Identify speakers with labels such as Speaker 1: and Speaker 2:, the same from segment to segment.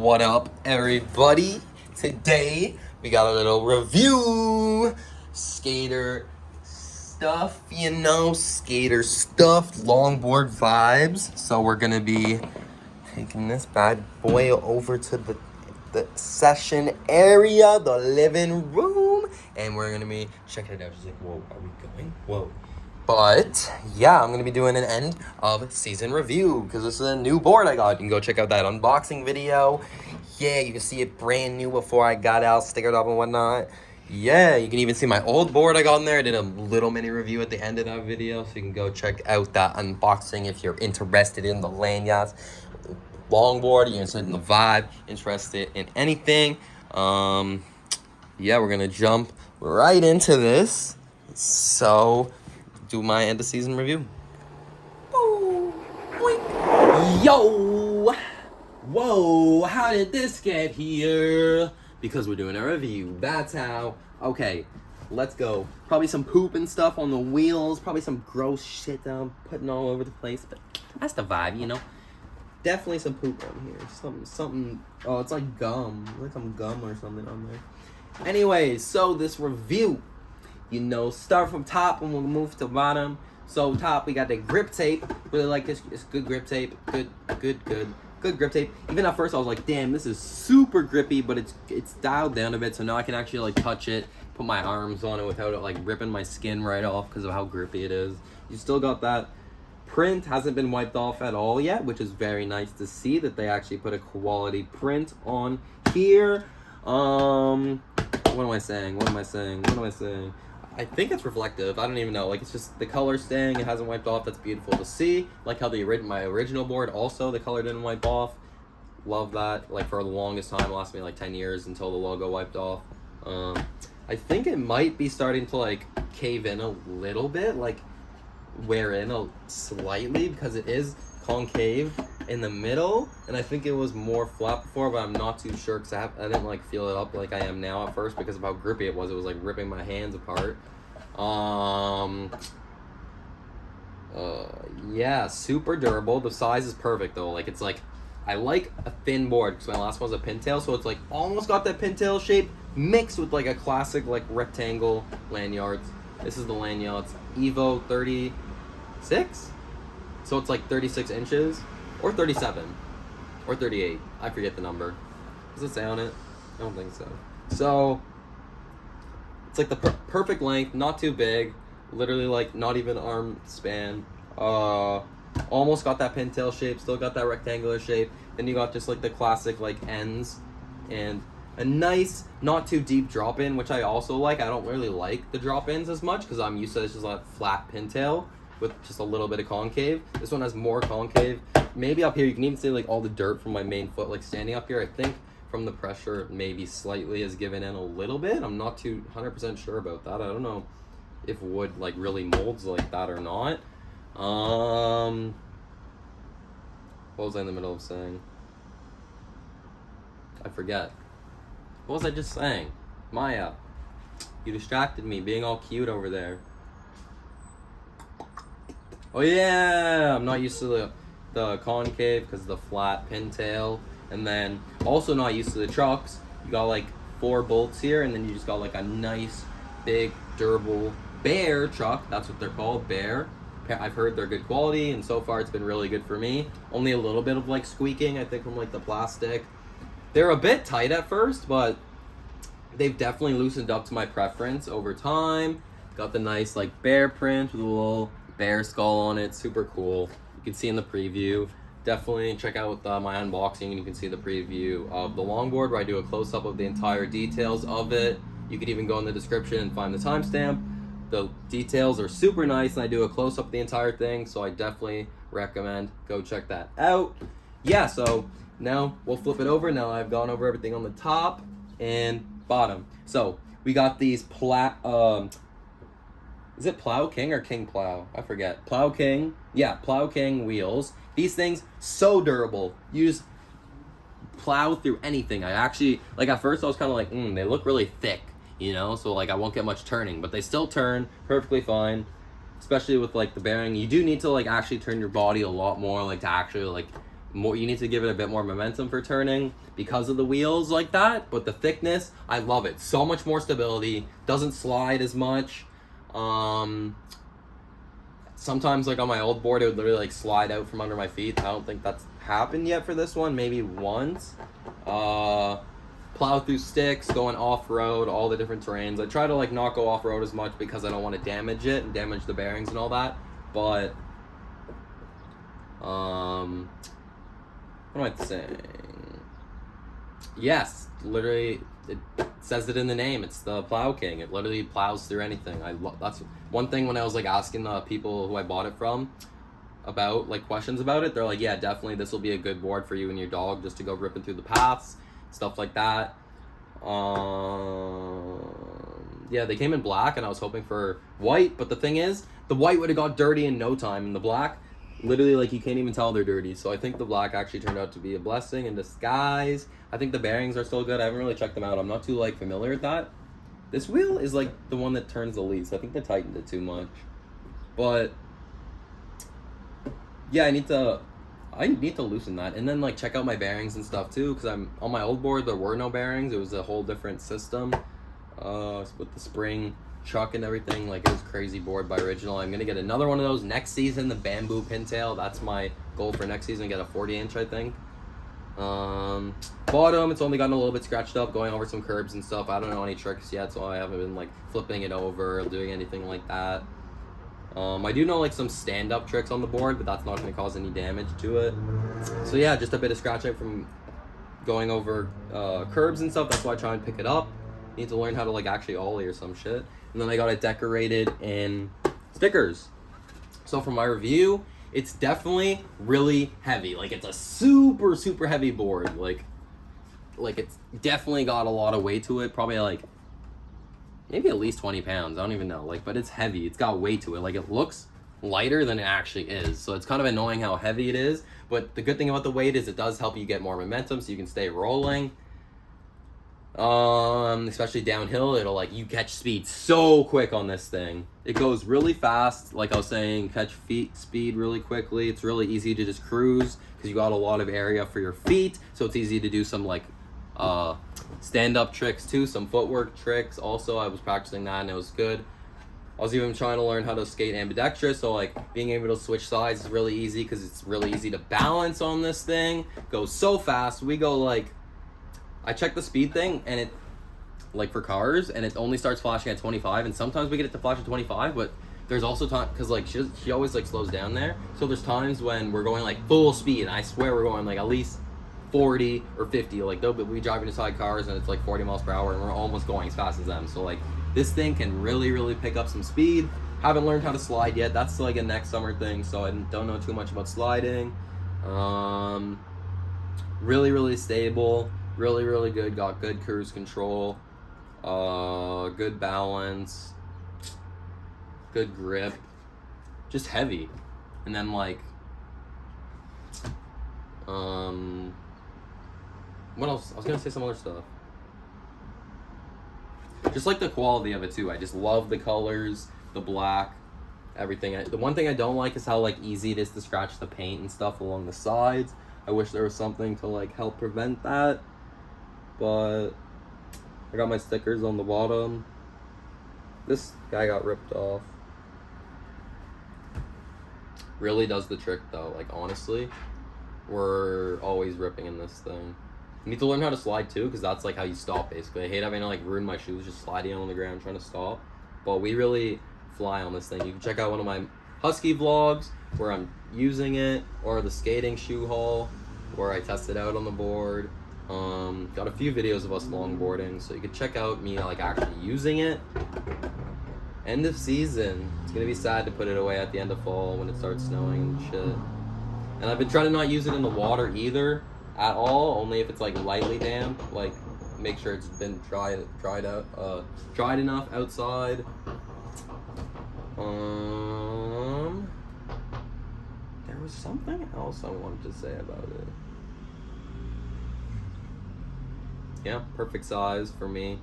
Speaker 1: What up, everybody? Today we got a little review. Skater stuff, skater stuff, longboard vibes. So we're gonna be taking this bad boy over to the session area, the living room, and we're gonna be checking it out. She's like, whoa, are we going? Whoa. But yeah, I'm going to be doing an end of season review because this is a new board I got. You can go check out that unboxing video. Yeah, you can see it brand new before I got out, stickered up and whatnot. Yeah, you can even see my old board I got in there. I did a little mini review at the end of that video, so you can go check out that unboxing if you're interested in the Landyachtz longboard, you're interested in the vibe, interested in anything. Yeah, we're going to jump right into this. So do my end of season review.
Speaker 2: Ooh, yo! Whoa, how did this get here? Because we're doing a review, that's how. Okay, let's go. Probably some poop and stuff on the wheels, probably some gross shit that I'm putting all over the place, but that's the vibe, Definitely some poop on here. Something, oh, it's like gum. Like some gum or something on there. Anyways, so this review, start from top and we'll move to bottom. So top, we got the grip tape. Really like this. It's good grip tape. Good grip tape. Even at first I was like, damn, this is super grippy, but it's dialed down a bit, so now I can actually like touch it, put my arms on it without it like ripping my skin right off because of how grippy it is. You still got that print, hasn't been wiped off at all yet, which is very nice to see that they actually put a quality print on here. What am I saying? I think it's reflective. I don't even know. Like, it's just the color staying. It hasn't wiped off. That's beautiful to see. Like how my original board also, the color didn't wipe off. Love that. Like, for the longest time, it lasted me like 10 years until the logo wiped off. I think it might be starting to like cave in a little bit, like wear in slightly, because it is concave in the middle, and I think it was more flat before, but I'm not too sure because I didn't like feel it up like I am now at first because of how grippy it was. It was like ripping my hands apart. Yeah, super durable. The size is perfect though. Like, it's like, I like a thin board because my last one was a pintail, so it's like almost got that pintail shape mixed with like a classic like rectangle Landyachtz. This is the Landyachtz Evo 36. So it's like 36 inches, or 37, or 38. I forget the number. Does it say on it? I don't think so. So it's like the perfect length, not too big, literally like not even arm span. Almost got that pintail shape, still got that rectangular shape. Then you got just like the classic like ends, and a nice, not too deep drop in, which I also like. I don't really like the drop ins as much because I'm used to just like flat pintail with just a little bit of concave. This one has more concave. Maybe up here you can even see like all the dirt from my main foot like standing up here. I think from the pressure maybe slightly has given in a little bit. I'm not too 100% sure about that. I don't know if wood like really molds like that or not. What was I in the middle of saying? I forget. What was I just saying? Maya, you distracted me being all cute over there. Oh yeah, I'm not used to the concave because of the flat pintail. And then also not used to the trucks. You got like 4 bolts here, and then you just got like a nice, big, durable Bear truck. That's what they're called, Bear. I've heard they're good quality, and so far it's been really good for me. Only a little bit of like squeaking, I think, from like the plastic. They're a bit tight at first, but they've definitely loosened up to my preference over time. Got the nice like bear print with a little bear skull on it. Super cool. You can see in the preview. Definitely check out my unboxing, and you can see the preview of the longboard where I do a close-up of the entire details of it. You could even go in the description and find the timestamp. The details are super nice, and I do a close-up of the entire thing, so I definitely recommend go check that out. Yeah, so now we'll flip it over. Now I've gone over everything on the top and bottom. So we got these is it Plow King or King Plow? I forget. Plow King. Yeah, Plow King wheels. These things, so durable. You just plow through anything. I actually, like at first I was kind of like, they look really thick, so like I won't get much turning, but they still turn perfectly fine, especially with like the bearing. You do need to like actually turn your body a lot more, like to actually like more, you need to give it a bit more momentum for turning because of the wheels like that. But the thickness, I love it. So much more stability, doesn't slide as much. Sometimes like on my old board, it would literally like slide out from under my feet. I don't think that's happened yet for this one, maybe once. Plow through sticks, going off-road, all the different terrains. I try to like not go off-road as much because I don't want to damage it and damage the bearings and all that. But what am I saying? Yes, literally, it says it in the name. It's the Plow King. It literally plows through anything. That's one thing when I was like asking the people who I bought it from about like questions about it. They're like, yeah, definitely this will be a good board for you and your dog just to go ripping through the paths, stuff like that. Yeah, they came in black and I was hoping for white, but the thing is, the white would have got dirty in no time, and the black, literally, like, you can't even tell they're dirty. So I think the black actually turned out to be a blessing in disguise. I think the bearings are still good. I haven't really checked them out. I'm not too, like, familiar with that. This wheel is, like, the one that turns the least. I think they tightened it too much. But yeah, I need to loosen that. And then, like, check out my bearings and stuff, too. Because I'm on my old board, there were no bearings. It was a whole different system with the spring chuck and everything. Like, it was crazy board by Original. I'm gonna get another one of those next season, the bamboo pintail. That's my goal for next season, get a 40-inch, I think. Bottom, it's only gotten a little bit scratched up going over some curbs and stuff. I don't know any tricks yet, so I haven't been like flipping it over or doing anything like that. I do know like some stand-up tricks on the board, but that's not going to cause any damage to it. So yeah, just a bit of scratch out from going over curbs and stuff. That's why I try and pick it up. Need to learn how to like actually ollie or some shit. And then I got it decorated in stickers. So for my review, it's definitely really heavy. Like, it's a super, super heavy board. Like it's definitely got a lot of weight to it. Probably like maybe at least 20 pounds. I don't even know. Like, but it's heavy. It's got weight to it. Like, it looks lighter than it actually is. So it's kind of annoying how heavy it is. But the good thing about the weight is it does help you get more momentum so you can stay rolling. Especially downhill, it'll like, you catch speed so quick on this thing. It goes really fast, like I was saying, catch speed really quickly. It's really easy to just cruise because you got a lot of area for your feet, so it's easy to do some like stand-up tricks too, some footwork tricks. Also, I was practicing that and it was good. I was even trying to learn how to skate ambidextrous, so like being able to switch sides is really easy because it's really easy to balance on this thing. Goes so fast. We go like, I check the speed thing and it, like for cars, and it only starts flashing at 25, and sometimes we get it to flash at 25, but there's also time, because like she always like slows down there, so there's times when we're going like full speed, and I swear we're going like at least 40 or 50, like they'll be driving beside cars and it's like 40 miles per hour and we're almost going as fast as them. So like this thing can really pick up some speed. Haven't learned how to slide yet. That's like a next summer thing, so I don't know too much about sliding. Really stable, really good. Got good cruise control, good balance, good grip, just heavy. And then like what else? I was gonna say some other stuff. Just like the quality of it too. I just love the colors, the black, everything. The one thing I don't like is how like easy it is to scratch the paint and stuff along the sides. I wish there was something to like help prevent that. But I got my stickers on the bottom. This guy got ripped off. Really does the trick though. Like honestly, we're always ripping in this thing. I need to learn how to slide too, because that's like how you stop basically. I hate having to like ruin my shoes just sliding on the ground trying to stop. But we really fly on this thing. You can check out one of my Husky vlogs where I'm using it, or the skating shoe haul where I test it out on the board. Got a few videos of us longboarding, so you can check out me like actually using it. End of season. It's gonna be sad to put it away at the end of fall when it starts snowing and shit. And I've been trying to not use it in the water either at all, only if it's like lightly damp. Like make sure it's been dried enough outside. There was something else I wanted to say about it. Yeah, perfect size for me.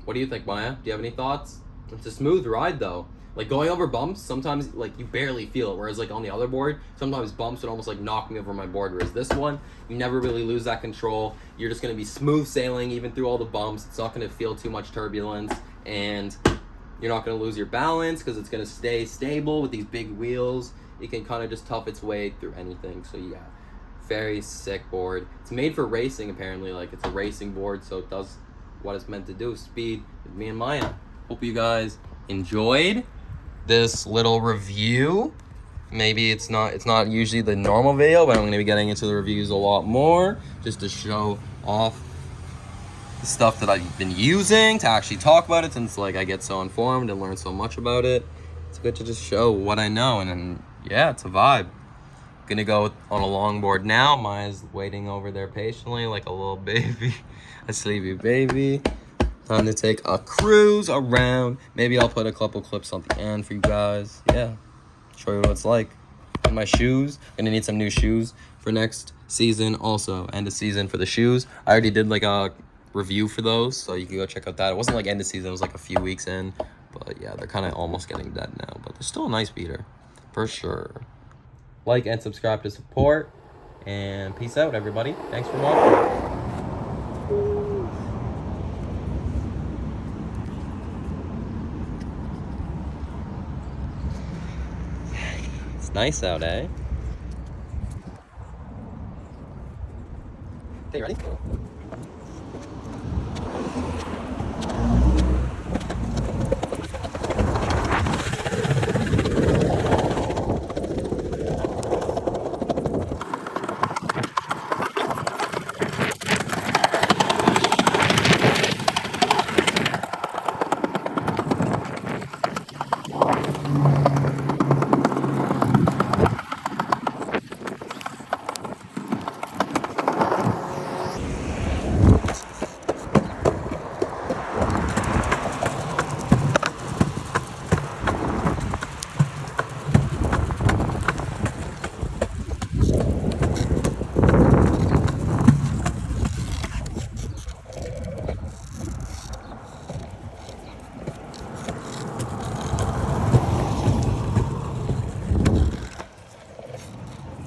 Speaker 2: What do you think, Maya? Do you have any thoughts? It's a smooth ride though. Like going over bumps, sometimes like you barely feel it. Whereas like on the other board, sometimes bumps would almost like knock me over my board. Whereas this one, you never really lose that control. You're just gonna be smooth sailing even through all the bumps. It's not gonna feel too much turbulence, and you're not gonna lose your balance because it's gonna stay stable with these big wheels. It can kind of just tough its way through anything. So yeah, very sick board. It's made for racing apparently. Like it's a racing board, so it does what it's meant to do. Speed with me and Maya. Hope you guys enjoyed this little review. Maybe it's not usually the normal video, but I'm gonna be getting into the reviews a lot more just to show off the stuff that I've been using, to actually talk about it, since like I get so informed and learn so much about it. It's good to just show what I know, and then yeah, it's a vibe. Gonna go on a longboard now. Maya's waiting over there patiently like a little baby, a sleepy baby. Time to take a cruise around. Maybe I'll put a couple clips on the end for you guys. Yeah, show you what it's like. And my shoes, gonna need some new shoes for next season. Also, end of season for the shoes. I already did like a review for those, so you can go check out that. It wasn't like end of season, it was like a few weeks in. But yeah, they're kind of almost getting dead now, but they're still a nice beater, for sure. Like and subscribe to support, and peace out, everybody. Thanks for watching. It's nice out, eh? Okay, ready?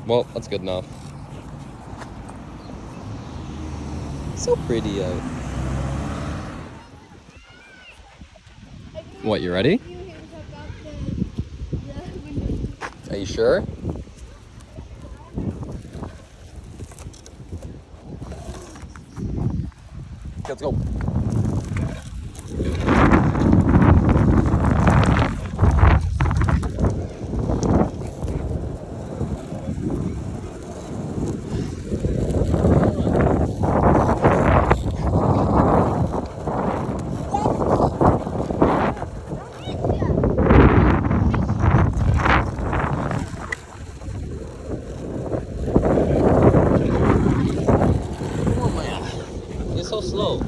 Speaker 2: Well, that's good enough. So pretty out. What, you ready? Are you sure? Let's go. You're so slow.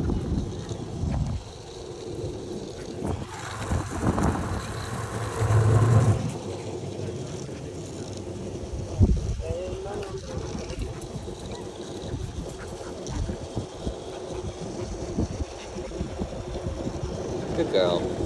Speaker 2: Good girl.